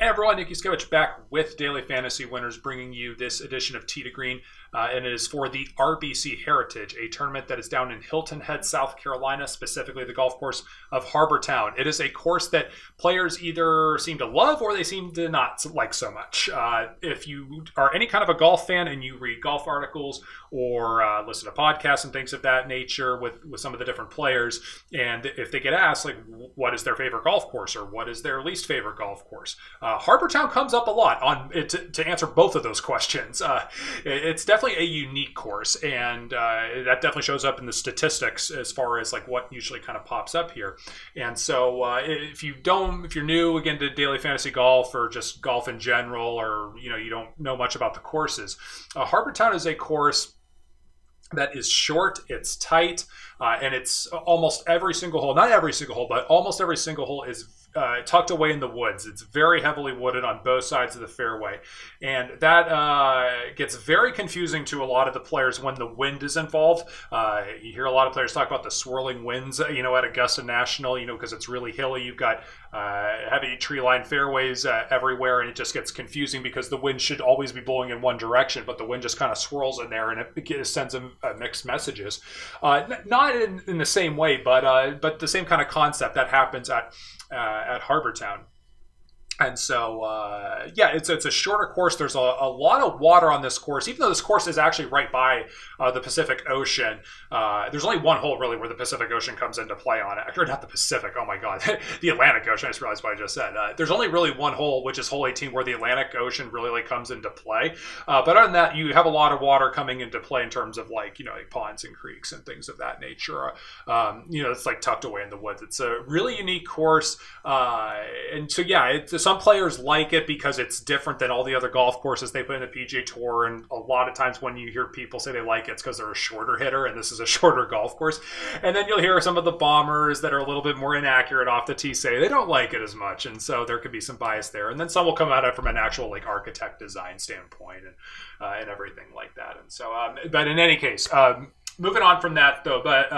Hey everyone, Nick Yuskevich back with Daily Fantasy Winners, bringing you this edition of Tee to Green, and it is for the RBC Heritage, a tournament that is down in Hilton Head, South Carolina, specifically the golf course of Harbor Town. It is a course that players either seem to love or they seem to not like so much. If you are any kind of a golf fan and you read golf articles or listen to podcasts and things of that nature with some of the different players, and if they get asked, like, what is their favorite golf course or what is their least favorite golf course, Harbor Town comes up a lot on to answer both of those questions. It's definitely a unique course, and that definitely shows up in the statistics as far as like what usually kind of pops up here. And so if you're new again to daily fantasy golf or just golf in general, or you don't know much about the courses, Harbor Town is a course that is short, it's tight, and it's almost every single hole, not every single hole, but almost every single hole is tucked away in the woods. It's very heavily wooded on both sides of the fairway. And that gets very confusing to a lot of the players when the wind is involved. You hear a lot of players talk about the swirling winds, at Augusta National, because it's really hilly. You've got heavy tree-lined fairways everywhere, and it just gets confusing because the wind should always be blowing in one direction, but the wind just kind of swirls in there, and it sends them mixed messages. Not in the same way, but the same kind of concept that happens at Harbor Town. And so, it's a shorter course. There's a lot of water on this course, even though this course is actually right by the Pacific Ocean. There's only one hole really where the Pacific Ocean comes into play on it. Or not the Pacific, oh my God, the Atlantic Ocean. I just realized what I just said. There's only really one hole, which is hole 18, where the Atlantic Ocean really comes into play. But other than that, you have a lot of water coming into play in terms of like ponds and creeks and things of that nature. It's like tucked away in the woods. It's a really unique course. And so, some players like it because it's different than all the other golf courses they put in the PGA Tour, and a lot of times when you hear people say they like it, it's because they're a shorter hitter, and this is a shorter golf course. And then you'll hear some of the bombers that are a little bit more inaccurate off the tee say they don't like it as much, and so there could be some bias there. And then some will come at it from an actual like architect design standpoint and everything like that. And so, but in any case, moving on from that, though, but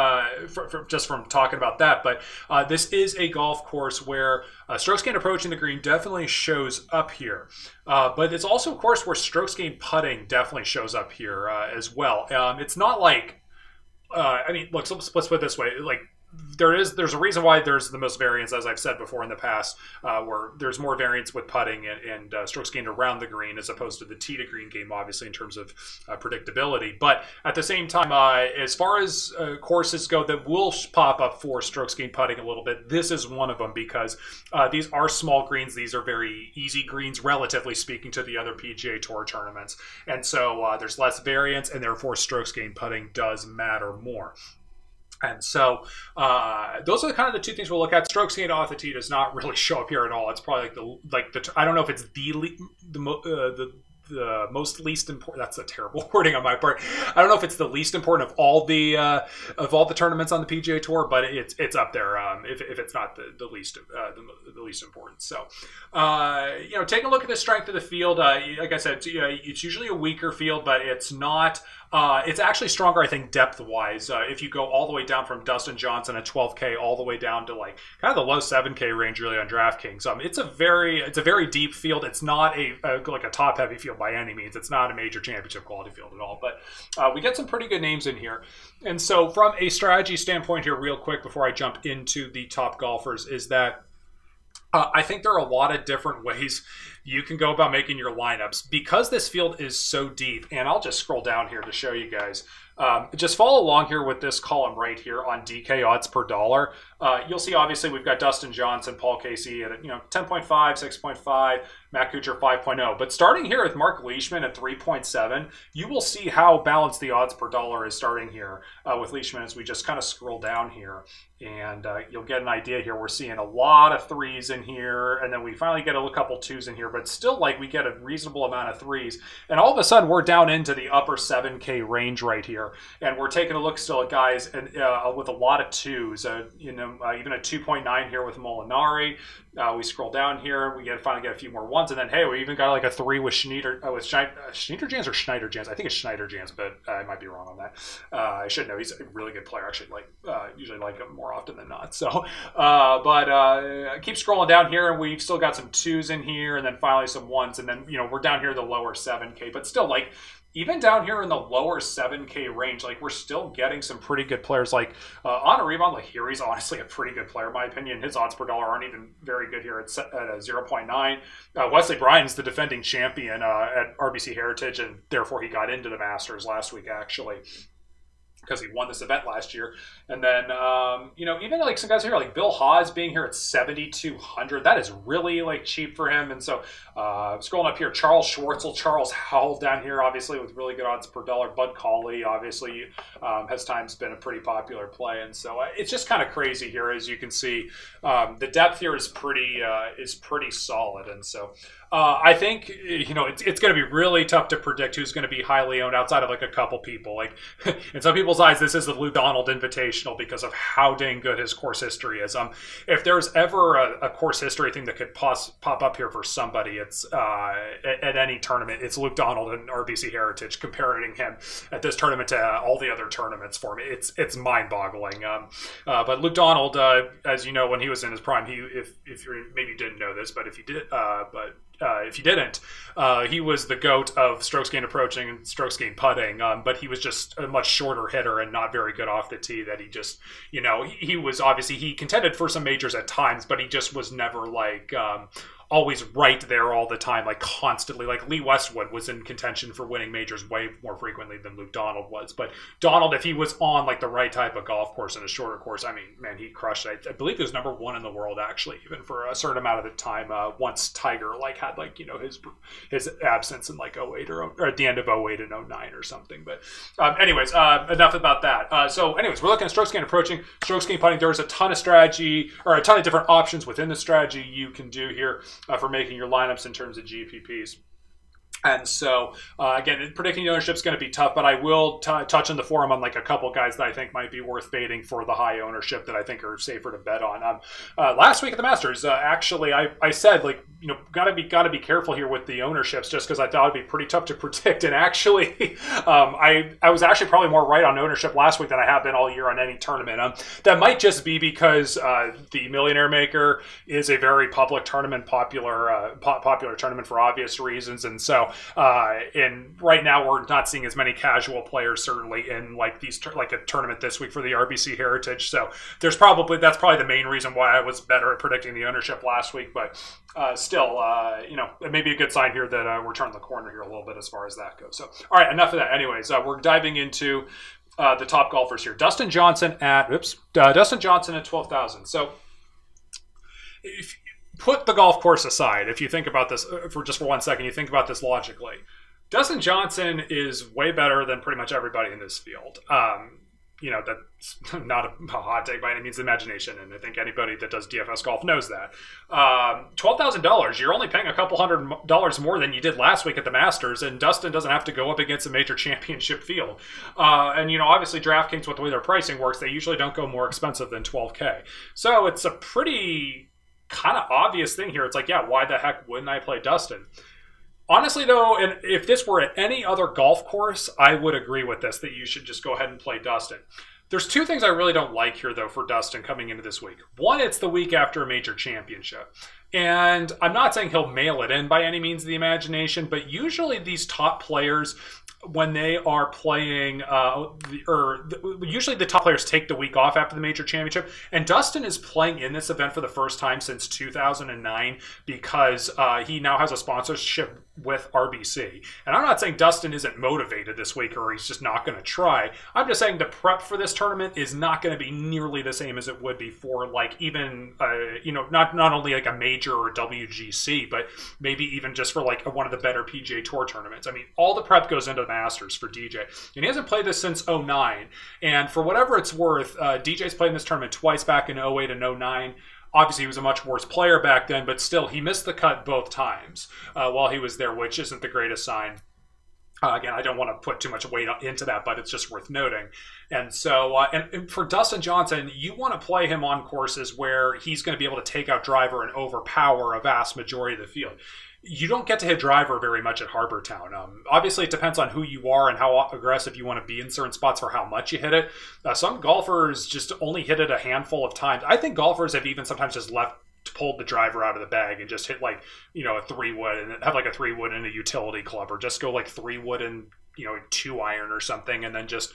just from talking about that, but this is a golf course where strokes gained approaching the green definitely shows up here. But it's also a course where strokes gained putting definitely shows up here as well. It's not like, look, let's put it this way, like, there's a reason why there's the most variance, as I've said before in the past, where there's more variance with putting and strokes gained around the green as opposed to the tee to green game, obviously, in terms of predictability. But at the same time, as far as courses go that will pop up for strokes gained putting a little bit, this is one of them because these are small greens. These are very easy greens, relatively speaking, to the other PGA Tour tournaments. And so there's less variance, and therefore strokes gained putting does matter more. And so those are kind of the two things we'll look at. Strokes gained off the tee does not really show up here at all. It's probably like the I don't know if it's the most least important. That's a terrible wording on my part. I don't know if it's the least important of all the tournaments on the PGA Tour, but it's up there. If it's not the least important. So take a look at the strength of the field. Like I said, it's usually a weaker field, but it's not. It's actually stronger, I think, depth-wise. If you go all the way down from Dustin Johnson at 12K all the way down to like kind of the low 7K range, really, on DraftKings. It's a very deep field. It's not like a top-heavy field by any means. It's not a major championship quality field at all. But we get some pretty good names in here. And so from a strategy standpoint here, real quick, before I jump into the top golfers, is that I think there are a lot of different ways you can go about making your lineups because this field is so deep. And I'll just scroll down here to show you guys. Just follow along here with this column right here on DK odds per dollar. You'll see, obviously, we've got Dustin Johnson, Paul Casey at 10.5, 6.5, Matt Kuchar 5.0. But starting here with Mark Leishman at 3.7, you will see how balanced the odds per dollar is starting here with Leishman as we just kind of scroll down here. And you'll get an idea here. We're seeing a lot of threes in here, and then we finally get a couple twos in here, but still, like, we get a reasonable amount of threes. And all of a sudden, we're down into the upper 7K range right here. here. And we're taking a look still at guys and with a lot of twos. Even a 2.9 here with Molinari. We scroll down here, we finally get a few more ones, and then hey, we even got like a 3 with Schneiderjans or Schneiderjans. I think it's Schneiderjans, but I might be wrong on that. I should know. He's a really good player. Actually, usually like him more often than not. So, I keep scrolling down here, and we've still got some 2s in here, and then finally some 1s, and then we're down here in the lower 7K, but still like. Even down here in the lower 7K range, like we're still getting some pretty good players. Like on a rebound, like here he's honestly a pretty good player in my opinion. His odds per dollar aren't even very good here at a 0.9. Wesley Bryan's the defending champion at RBC Heritage, and therefore he got into the Masters last week actually, because he won this event last year. And then, even like some guys here, like Bill Haas being here at 7,200, that is really like cheap for him. And so scrolling up here, Charles Schwartzel, Charles Howell down here, obviously with really good odds per dollar. Bud Cauley, obviously, has times been a pretty popular play. And so it's just kind of crazy here, as you can see. The depth here is pretty solid. And so I think, it's going to be really tough to predict who's going to be highly owned outside of like a couple people. Like in some people's eyes, this is the Lou Donald Invitational because of how dang good his course history is. If there's ever a course history thing that could pop up here for somebody, it's at any tournament, it's Luke Donald and RBC Heritage. Comparing him at this tournament to all the other tournaments for me, it's mind-boggling. But Luke Donald, as you know, when he was in his prime, if you maybe didn't know this, but if you did, if you didn't, he was the GOAT of strokes gained approaching and strokes gained putting, but he was just a much shorter hitter and not very good off the tee. That he just, he was obviously, he contended for some majors at times, but he just was never like always right there all the time, like constantly. Like Lee Westwood was in contention for winning majors way more frequently than Luke Donald was. But Donald, if he was on like the right type of golf course and a shorter course, I mean, man, he crushed it. I believe he was #1 in the world actually, even for a certain amount of the time. Once Tiger had his absence in like 08 or at the end of 08 and 09 or something. But anyways, enough about that. So anyways, we're looking at strokes gained approaching, strokes gained putting. There's a ton of strategy or a ton of different options within the strategy you can do here for making your lineups in terms of GPPs. And so, again, predicting the ownership is going to be tough, but I will touch on the forum on like a couple guys that I think might be worth baiting for the high ownership that I think are safer to bet on. Last week at the Masters, actually, I said gotta be careful here with the ownerships, just because I thought it'd be pretty tough to predict. And actually, I was actually probably more right on ownership last week than I have been all year on any tournament. That might just be because the Millionaire Maker is a very public tournament, popular tournament for obvious reasons, and so. And right now we're not seeing as many casual players certainly in like a tournament this week for the RBC Heritage. So that's probably the main reason why I was better at predicting the ownership last week. But still, it may be a good sign here that we're turning the corner here a little bit as far as that goes. So all right, enough of that. Anyways, we're diving into the top golfers here. Dustin Johnson at 12,000. So if put the golf course aside, if you think about this for 1 second, you think about this logically. Dustin Johnson is way better than pretty much everybody in this field. That's not a hot take by any means of the imagination, and I think anybody that does DFS golf knows that. $12,000, you're only paying a couple $100 more than you did last week at the Masters, and Dustin doesn't have to go up against a major championship field. And obviously DraftKings, with the way their pricing works, they usually don't go more expensive than $12K. So it's a pretty kind of obvious thing here. It's like, yeah, why the heck wouldn't I play Dustin? Honestly, though, and if this were at any other golf course, I would agree with this, that you should just go ahead and play Dustin. There's two things I really don't like here, though, for Dustin coming into this week. One, it's the week after a major championship. And I'm not saying he'll mail it in by any means of the imagination, but usually these top players, when they are playing, usually the top players take the week off after the major championship, and Dustin is playing in this event for the first time since 2009 because he now has a sponsorship with RBC. And I'm not saying Dustin isn't motivated this week or he's just not going to try. I'm just saying the prep for this tournament is not going to be nearly the same as it would be for like even, not only like a major or WGC, but maybe even just for like one of the better PGA Tour tournaments. I mean, all the prep goes into the Masters for DJ. And he hasn't played this since 09. And for whatever it's worth, DJ's played in this tournament twice back in 08 and 09. Obviously, he was a much worse player back then, but still, he missed the cut both times while he was there, which isn't the greatest sign. Again, I don't want to put too much weight into that, but it's just worth noting. And so, and for Dustin Johnson, you want to play him on courses where he's going to be able to take out driver and overpower a vast majority of the field. You don't get to hit driver very much at Harbour Town. Obviously, it depends on who you are and how aggressive you want to be in certain spots for how much you hit it. Some golfers just only hit it a handful of times. I think golfers have even sometimes just pulled the driver out of the bag and just hit like, you know, a 3-wood and have like a 3-wood in a utility club, or just go like 3-wood and, you know, 2-iron or something, and then just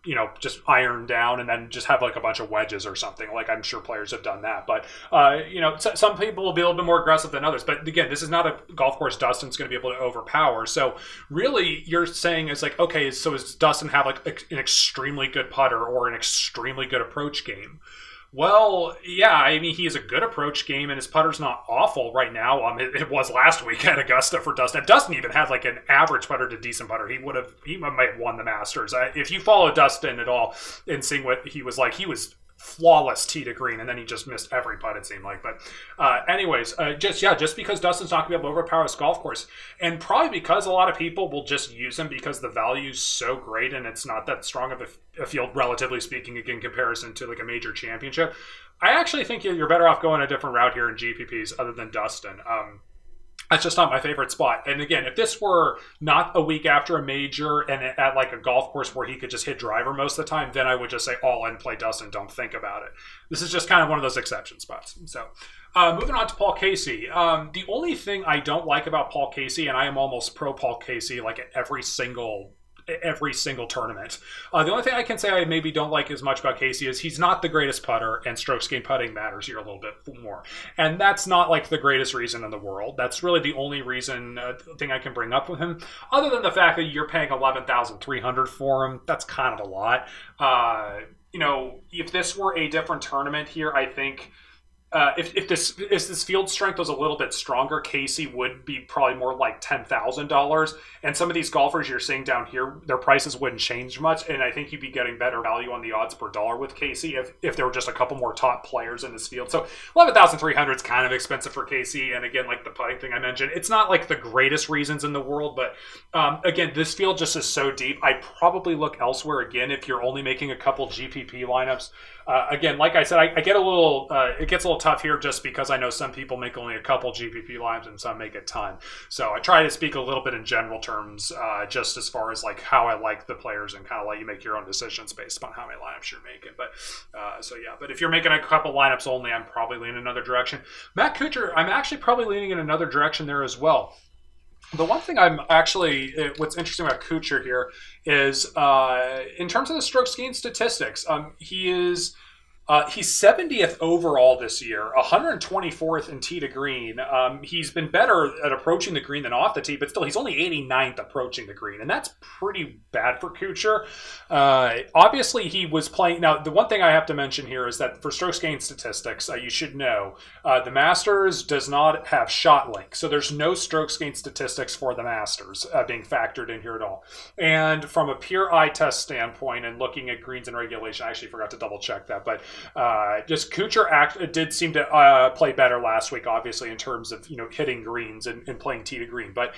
you know, just iron down and then just have like a bunch of wedges or something. Like, I'm sure players have done that, but you know, some people will be a little bit more aggressive than others. But again, this is not a golf course Dustin's going to be able to overpower. So really, you're saying it's like, okay, so does Dustin have like an extremely good putter or an extremely good approach game? Well, yeah, I mean, he has a good approach game, and his putter's not awful right now. It was last week at Augusta for Dustin. If Dustin even had like an average putter to decent putter, he might have won the Masters. If you follow Dustin at all and seeing what he was like, he was flawless tee to green, and then he just missed every putt, it seemed like. But anyways, just because Dustin's not going to be able to overpower this golf course, and probably because a lot of people will just use him because the value's so great and it's not that strong of a field, relatively speaking, in comparison to like a major championship. I actually think you're better off going a different route here in GPPs other than Dustin. That's just not my favorite spot. And again, if this were not a week after a major and at like a golf course where he could just hit driver most of the time, then I would just say all in, play Dustin, don't think about it. This is just kind of one of those exception spots. So moving on to Paul Casey. The only thing I don't like about Paul Casey, and I am almost pro Paul Casey like at every single tournament. The only thing I can say I maybe don't like as much about Casey is he's not the greatest putter, and strokes gained putting matters here a little bit more. And that's not like the greatest reason in the world. That's really the only thing I can bring up with him, other than the fact that you're paying $11,300 for him. That's kind of a lot. You know, if this were a different tournament here, I think if this field strength was a little bit stronger, Casey would be probably more like $10,000. And some of these golfers you're seeing down here, their prices wouldn't change much. And I think you'd be getting better value on the odds per dollar with Casey if there were just a couple more top players in this field. So $11,300 is kind of expensive for Casey. And again, like the putting thing I mentioned, it's not like the greatest reasons in the world. But again, this field just is so deep. I'd probably look elsewhere again if you're only making a couple GPP lineups. Again, like I said, I get a little, it gets a little tough here just because I know some people make only a couple GPP lineups and some make a ton. So I try to speak a little bit in general terms, just as far as like how I like the players and kind of let you make your own decisions based upon how many lineups you're making. But so yeah, but if you're making a couple lineups only, I'm probably leaning another direction. Matt Kuchar, I'm actually probably leaning in another direction there as well. The one thing what's interesting about Kuchar here is in terms of the strokes gained statistics, he's 70th overall this year, 124th in tee to green. He's been better at approaching the green than off the tee, but still he's only 89th approaching the green, and that's pretty bad for Kuchar. Obviously, he was playing. Now, the one thing I have to mention here is that for strokes gained statistics, you should know the Masters does not have shot link, so there's no strokes gained statistics for the Masters being factored in here at all. And from a pure eye test standpoint and looking at greens and regulation, I actually forgot to double check that, but just Kuchar did seem to play better last week, obviously, in terms of, you know, hitting greens and playing tee to green, but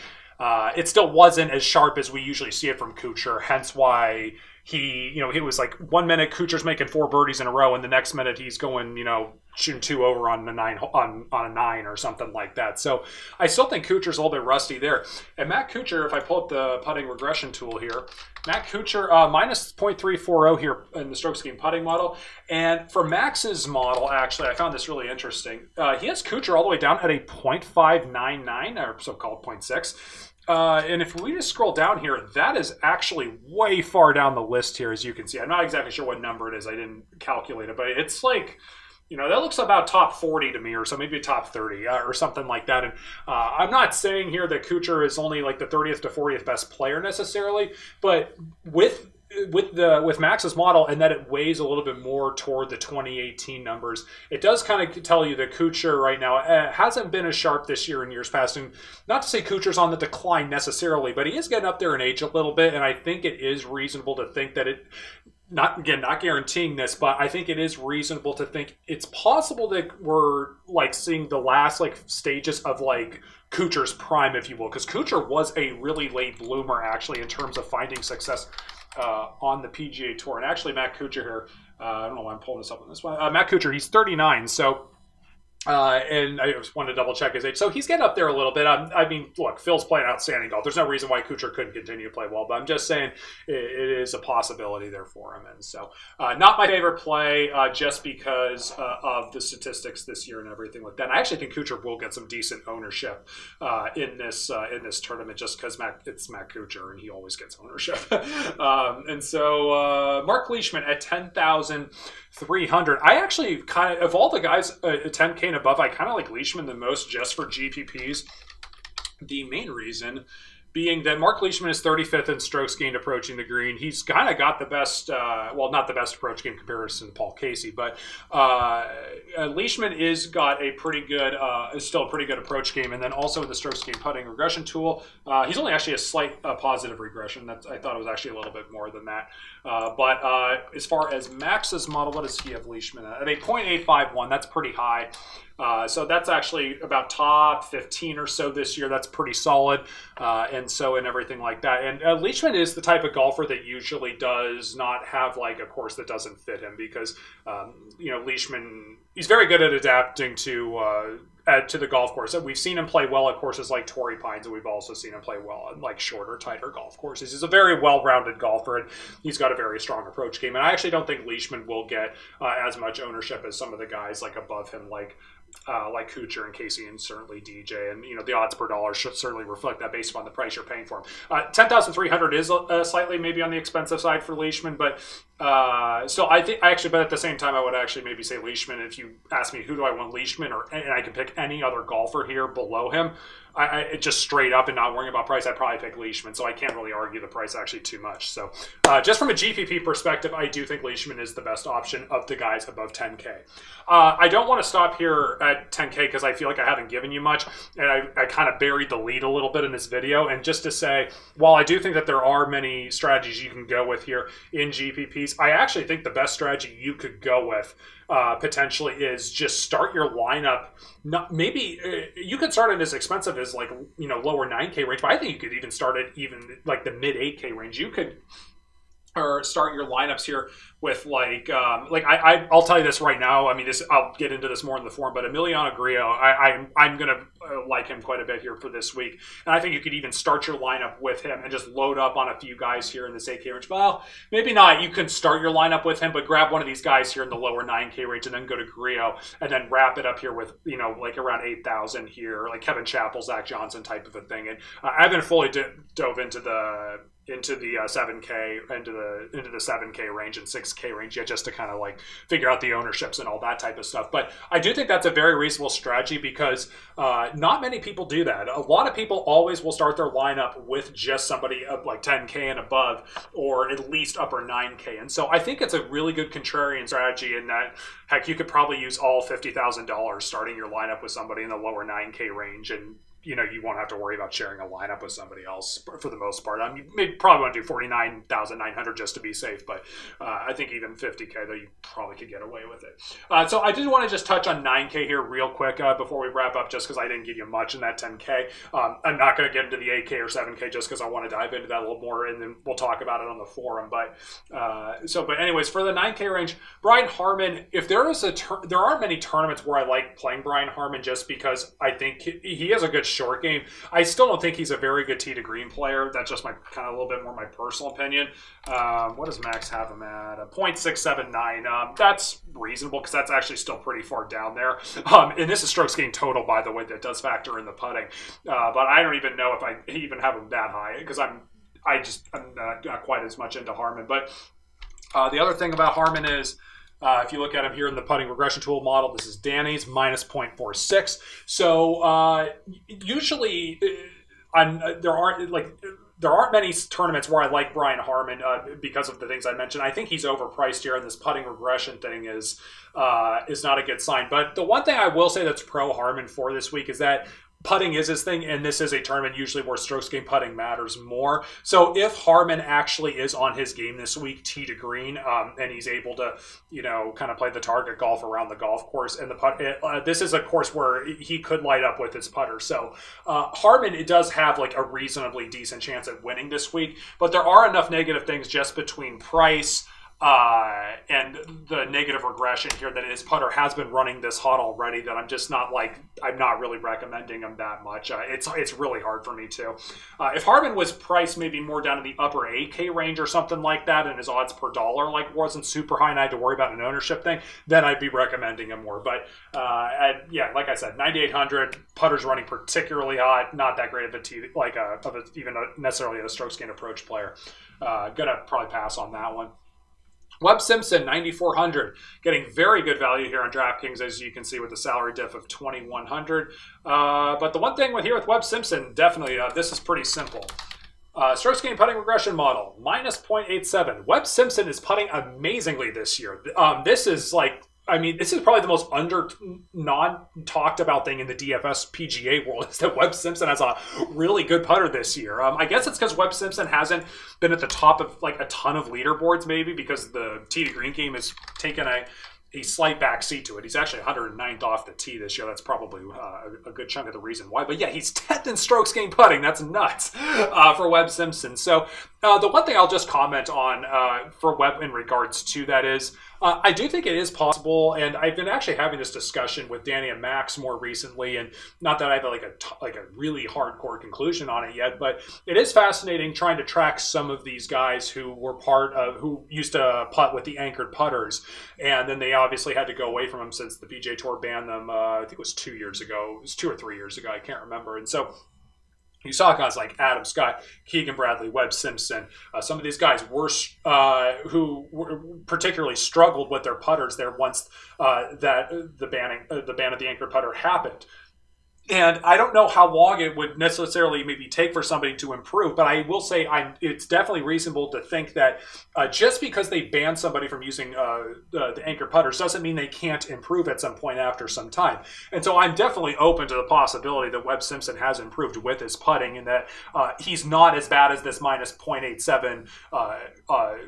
it still wasn't as sharp as we usually see it from Kuchar, hence why he was like 1 minute Kuchar's making 4 birdies in a row, and the next minute he's going, you know, shooting 2 over on a 9 or something like that. So I still think Kuchar's a little bit rusty there. And Matt Kuchar, if I pull up the putting regression tool here, Matt Kuchar minus 0.340 here in the strokes gained putting model. And for Max's model, actually, I found this really interesting. He has Kuchar all the way down at a 0.599, or so-called 0.6. And if we just scroll down here, that is actually way far down the list here, as you can see. I'm not exactly sure what number it is. I didn't calculate it, but it's like, you know, that looks about top 40 to me, or so maybe top 30 or something like that. And I'm not saying here that Kuchar is only like the 30th to 40th best player necessarily, but with Max's model, and that it weighs a little bit more toward the 2018 numbers, it does kind of tell you that Kuchar right now hasn't been as sharp this year in years past. And not to say Kuchar's on the decline necessarily, but he is getting up there in age a little bit, and I think it is reasonable to think that not guaranteeing this, but I think it is reasonable to think it's possible that we're like seeing the last like stages of like Kuchar's prime, if you will, because Kuchar was a really late bloomer actually in terms of finding success on the PGA Tour. And actually, Matt Kuchar here, I don't know why I'm pulling this up on this one. Matt Kuchar, he's 39, so. And I just wanted to double check his age. So he's getting up there a little bit. I mean, look, Phil's playing outstanding golf. There's no reason why Kuchar couldn't continue to play well, but I'm just saying it is a possibility there for him. And so not my favorite play just because of the statistics this year and everything like that. And I actually think Kuchar will get some decent ownership in this tournament just because it's Matt Kuchar and he always gets ownership. And so Mark Leishman at 10,300. I actually kind of all the guys at 10K and above, I kind of like Leishman the most just for GPPs. The main reason being that Mark Leishman is 35th in strokes gained approaching the green. He's kind of got the best, well, not the best approach game comparison to Paul Casey, but Leishman is got a pretty good, is still a pretty good approach game. And then also in the strokes gained putting regression tool, he's only actually a slight positive regression. I thought it was actually a little bit more than that. But as far as Max's model, what does he have Leishman at? I mean, 0.851, that's pretty high. So that's actually about top 15 or so this year. That's pretty solid. And everything like that. And Leishman is the type of golfer that usually does not have like a course that doesn't fit him because, Leishman, he's very good at adapting to the golf course. And we've seen him play well at courses like Torrey Pines, and we've also seen him play well on like shorter, tighter golf courses. He's a very well-rounded golfer, and he's got a very strong approach game. And I actually don't think Leishman will get as much ownership as some of the guys like above him, like Kuchar and Casey and certainly DJ. And, the odds per dollar should certainly reflect that based upon the price you're paying for him. 10,300 is slightly maybe on the expensive side for Leishman, but still, I think but at the same time, I would actually maybe say Leishman. If you ask me who do I want Leishman, and I can pick any other golfer here below him, I just straight up and not worrying about price, I'd probably pick Leishman. So I can't really argue the price actually too much. So just from a GPP perspective, I do think Leishman is the best option of the guys above 10K. I don't want to stop here at 10K because I feel like I haven't given you much, and I kind of buried the lead a little bit in this video. And just to say, while I do think that there are many strategies you can go with here in GPPs, I actually think the best strategy you could go with potentially is just start your lineup. Maybe you could start it as expensive as like lower 9K range, but I think you could even start it even like the mid 8K range. You could or start your lineups here with I'll tell you this right now. I mean, I'll get into this more in the forum, but Emiliano Grillo, I'm gonna like him quite a bit here for this week, and I think you could even start your lineup with him and just load up on a few guys here in this 8K range. Well, maybe not. You can start your lineup with him, but grab one of these guys here in the lower 9K range and then go to Grillo and then wrap it up here with like around 8,000 here, like Kevin Chappell, Zach Johnson type of a thing. And I haven't fully dove into the 7K, into the 7K range and 6K range yet, just to kind of like figure out the ownerships and all that type of stuff. But I do think that's a very reasonable strategy because not many people do that. A lot of people always will start their lineup with just somebody of like 10K and above, or at least upper 9K. And so I think it's a really good contrarian strategy in that, heck, you could probably use all $50,000 starting your lineup with somebody in the lower 9K range, and you won't have to worry about sharing a lineup with somebody else for the most part. I mean, you probably want to do 49,900 just to be safe, but I think even 50K, though, you probably could get away with it. So I did want to just touch on 9K here real quick before we wrap up, just because I didn't give you much in that 10K. I'm not going to get into the 8K or 7K just because I want to dive into that a little more, and then we'll talk about it on the forum. But anyways, for the 9K range, Brian Harman, if there is there aren't many tournaments where I like playing Brian Harman just because I think he has a good short game. I still don't think he's a very good tee to green player. That's just my kind of a little bit more my personal opinion. What does Max have him at? 0.679. That's reasonable because that's actually still pretty far down there. And this is strokes gained total, by the way, that does factor in the putting. But I don't even know if I even have him that high because I'm not quite as much into Harman. But the other thing about Harman is, if you look at him here in the putting regression tool model, this is Danny's minus 0.46. So usually there aren't many tournaments where I like Brian Harman because of the things I mentioned. I think he's overpriced here, and this putting regression thing is not a good sign. But the one thing I will say that's pro Harman for this week is that putting is his thing, and this is a tournament usually where strokes gained putting matters more. So if Harman actually is on his game this week, tee to green, and he's able to, you know, kind of play the target golf around the golf course, and the this is a course where he could light up with his putter. So Harman, it does have like a reasonably decent chance at winning this week, but there are enough negative things just between price and the negative regression here that his putter has been running this hot already that I'm just not like, I'm not really recommending him that much. It's really hard for me to. If Harman was priced maybe more down in the upper 8K range or something like that, and his odds per dollar like wasn't super high and I had to worry about an ownership thing, then I'd be recommending him more. But yeah, like I said, 9,800, putter's running particularly hot, not that great of a tee, like even necessarily a strokes gained approach player. Gonna probably pass on that one. Webb Simpson, 9,400, getting very good value here on DraftKings, as you can see with the salary diff of 2,100. But the one thing here with Webb Simpson, definitely, this is pretty simple. Strokes gained putting regression model, minus 0.87. Webb Simpson is putting amazingly this year. This is like, I mean, this is probably the most non-talked about thing in the DFS PGA world, is that Webb Simpson has a really good putter this year. I guess it's because Webb Simpson hasn't been at the top of like a ton of leaderboards, maybe because the tee to green game has taken a slight back seat to it. He's actually 109th off the tee this year. That's probably a good chunk of the reason why. But yeah, he's 10th in strokes gained putting. That's nuts for Webb Simpson. So the one thing I'll just comment on for Webb in regards to that is, I do think it is possible, and I've been actually having this discussion with Danny and Max more recently, and not that I have like a really hardcore conclusion on it yet, but it is fascinating trying to track some of these guys who were who used to putt with the anchored putters, and then they obviously had to go away from them since the PGA Tour banned them. I think it was 2 years ago. It was 2 or 3 years ago. I can't remember. And so you saw guys like Adam Scott, Keegan Bradley, Webb Simpson. Some of these guys were who were particularly struggled with their putters there once that the ban of the anchored putter happened. And I don't know how long it would necessarily maybe take for somebody to improve, but I will say it's definitely reasonable to think that just because they ban somebody from using the anchored putters doesn't mean they can't improve at some point after some time. And so I'm definitely open to the possibility that Webb Simpson has improved with his putting, and that he's not as bad as this minus 0.87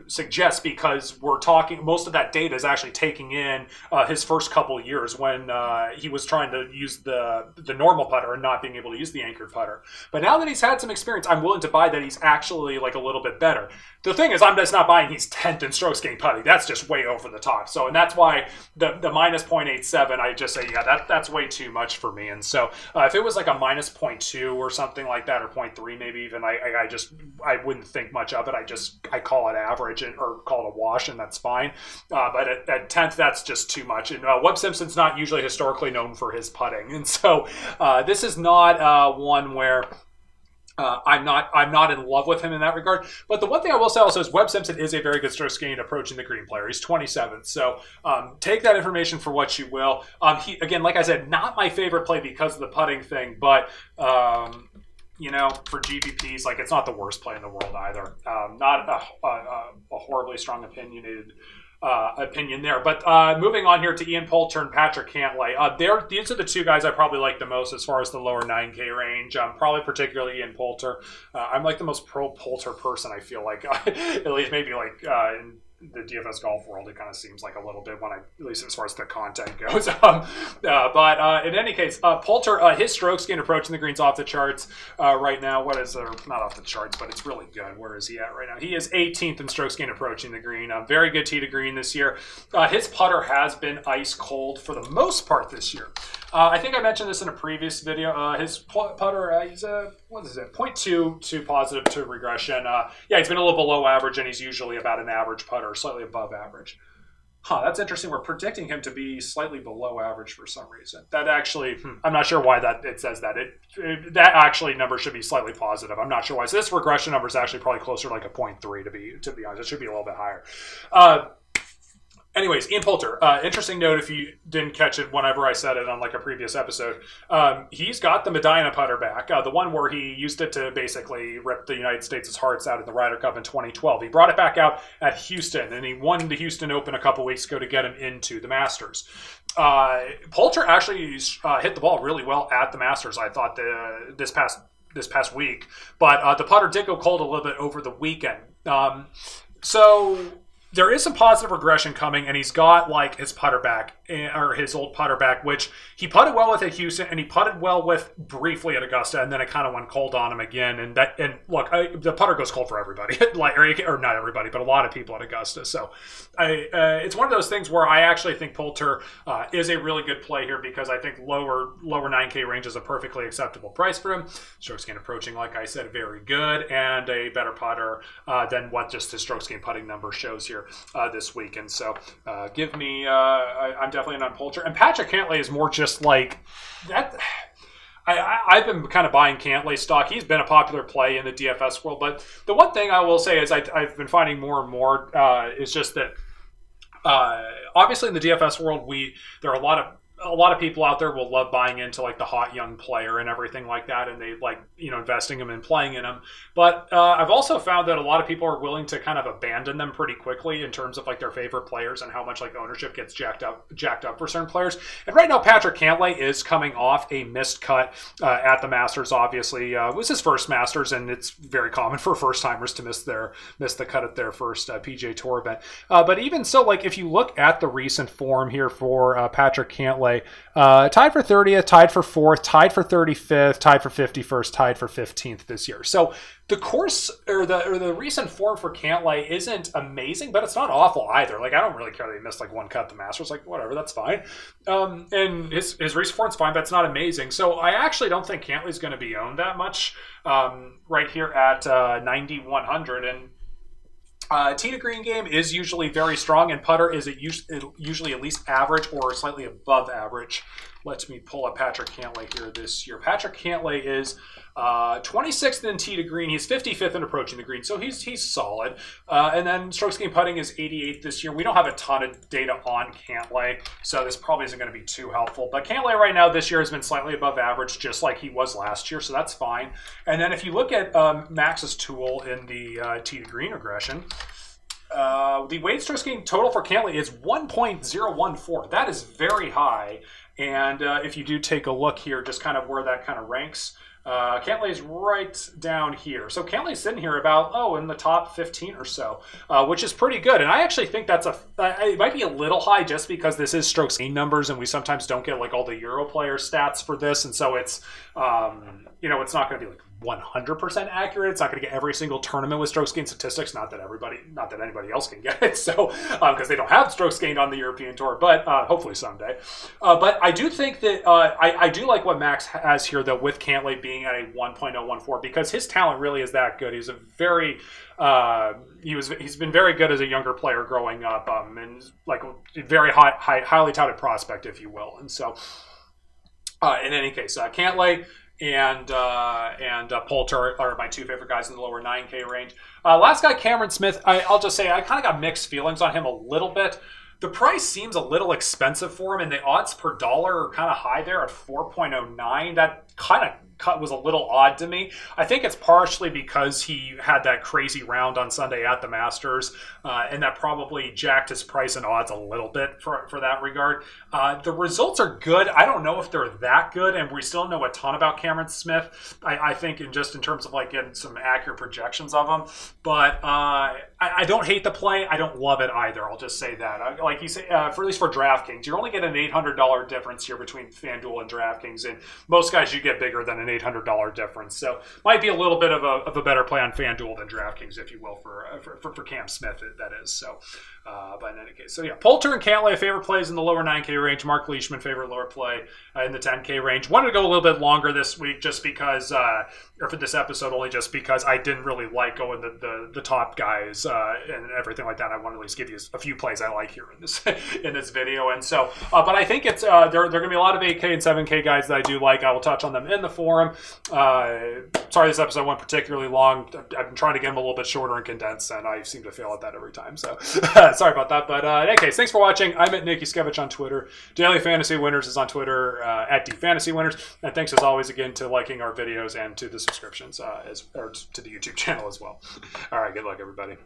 suggests, because we're talking, most of that data is actually taking in his first couple of years when he was trying to use the normal putter and not being able to use the anchored putter. But now that he's had some experience, I'm willing to buy that he's actually like a little bit better. The thing is, I'm just not buying he's 10th in strokes gained putting. That's just way over the top. So, and that's why the minus 0.87, I just say, yeah, that's way too much for me. And so if it was like a minus 0.2 or something like that, or 0.3 maybe even, I wouldn't think much of it. I call it average or call it a wash, and that's fine. But at 10th, that's just too much. And Webb Simpson's not usually historically known for his putting. And so this is not one where I'm not in love with him in that regard. But the one thing I will say also is Webb Simpson is a very good strokes gained approaching the green player. He's 27th. So take that information for what you will. He, again, like I said, not my favorite play because of the putting thing, but you know, for GPPs, like, it's not the worst play in the world either. Not a horribly strong opinion there. But moving on here to Ian Poulter and Patrick Cantlay. These are the two guys I probably like the most as far as the lower 9K range. Probably particularly Ian Poulter. I'm like the most pro Poulter person, I feel like. At least maybe like in the DFS golf world, it kind of seems like a little bit, when at least as far as the content goes. But in any case, Poulter, his strokes gained approaching the greens off the charts right now. What is there? Not off the charts, but it's really good. Where is he at right now? He is 18th in strokes gained approaching the green. Very good tee to green this year. His putter has been ice cold for the most part this year. I think I mentioned this in a previous video. His putter, he's what is it? 0.2 positive to regression. Yeah, he's been a little below average, and he's usually about an average putter, slightly above average. That's interesting. We're predicting him to be slightly below average for some reason. That actually, I'm not sure why that it says that. That actually number should be slightly positive. I'm not sure why. So this regression number is actually probably closer to like a 0.3 to be honest. It should be a little bit higher. Anyways, Ian Poulter, interesting note if you didn't catch it whenever I said it on like a previous episode. He's got the Medina putter back, the one where he used it to basically rip the United States' hearts out in the Ryder Cup in 2012. He brought it back out at Houston, and he won the Houston Open a couple weeks ago to get him into the Masters. Poulter actually hit the ball really well at the Masters, I thought, this past week. But the putter did go cold a little bit over the weekend. So there is some positive regression coming, and he's got like his putter back, or his old putter back, which he putted well with at Houston, and he putted well with briefly at Augusta, and then it kind of went cold on him again. And look, the putter goes cold for everybody, like or not everybody, but a lot of people at Augusta. So it's one of those things where I actually think Poulter is a really good play here, because I think lower 9K range is a perfectly acceptable price for him. Strokes gain approaching, like I said, very good, and a better putter than what just his strokes gain putting number shows here this week. And so give me I'm definitely an on Poulter. And Patrick Cantlay is more just like that. I've been kind of buying Cantlay stock. He's been a popular play in the DFS world, but the one thing I will say is I've been finding more and more is just that obviously in the DFS world there are a lot of people out there will love buying into like the hot young player and everything like that, and they like, investing him and playing in him. But I've also found that a lot of people are willing to kind of abandon them pretty quickly in terms of like their favorite players and how much like ownership gets jacked up for certain players. And right now, Patrick Cantlay is coming off a missed cut at the Masters. Obviously, it was his first Masters, and it's very common for first timers to miss the cut at their first PGA Tour event. But even so, like if you look at the recent form here for Patrick Cantlay, tied for 30th, tied for 4th, tied for 35th, tied for 51st, tied for 15th this year. So the course or the recent form for Cantlay isn't amazing, but it's not awful either. Like I don't really care that he missed like one cut at the Masters. Like whatever, that's fine. And his recent form's fine, but it's not amazing. So I actually don't think Cantlay's going to be owned that much right here at 9,100. And tee to green game is usually very strong, and putter is usually at least average or slightly above average. Let me pull up Patrick Cantlay here this year. Patrick Cantlay is 26th in tee to green. He's 55th in approaching the green, so he's solid. And then strokes gained putting is 88th this year. We don't have a ton of data on Cantlay, so this probably isn't going to be too helpful. But Cantlay right now this year has been slightly above average, just like he was last year, so that's fine. And then if you look at Max's tool in the tee to green regression, the weighted strokes gained total for Cantlay is 1.014. That is very high. And if you do take a look here, just kind of where that kind of ranks, Cantlay's right down here. So Cantlay's sitting here about, in the top 15 or so, which is pretty good. And I actually think that's it might be a little high just because this is strokes gained numbers, and we sometimes don't get like all the Euro player stats for this. And so it's, it's not going to be like 100% accurate. It's not going to get every single tournament with strokes gained statistics. Not that anybody else can get it. So because they don't have strokes gained on the European Tour, but hopefully someday. But I do think that I do like what Max has here though, with Cantlay being at a 1.014, because his talent really is that good. He's a very he's been very good as a younger player growing up, and like a very highly touted prospect, if you will. And so in any case, Cantlay and Poulter are my two favorite guys in the lower 9K range. Last guy, Cameron Smith, I'll just say I kind of got mixed feelings on him a little bit. The price seems a little expensive for him, and the odds per dollar are kind of high there at 4.09. That kind of was a little odd to me. I think it's partially because he had that crazy round on Sunday at the Masters, and that probably jacked his price and odds a little bit for that regard. The results are good. I don't know if they're that good, and we still know a ton about Cameron Smith. I think in terms of like getting some accurate projections of him, but I don't hate the play. I don't love it either. I'll just say that. Like you say, for at least for DraftKings, you're only getting an $800 difference here between FanDuel and DraftKings, and most guys you get bigger than an $800 difference. So might be a little bit of a better play on FanDuel than DraftKings, if you will, for Cam Smith, that is. So, but in any case, so yeah, Poulter and Cantlay favorite plays in the lower 9K range. Mark Leishman favorite lower play in the 10K range. Wanted to go a little bit longer this week just because, or for this episode only just because I didn't really like going the top guys and everything like that. I want to at least give you a few plays I like here in this video. And so, but I think it's there are going to be a lot of 8K and 7K guys that I do like. I will touch on them in the forum. for him. Sorry this episode went particularly long. I've been trying to get them a little bit shorter and condensed, and I seem to fail at that every time. So sorry about that. But in any case, thanks for watching. I'm at Nick Yuskevich on Twitter. Daily Fantasy Winners is on Twitter at DFantasyWinners. And thanks as always again to liking our videos and to the subscriptions or to the YouTube channel as well. All right, good luck, everybody.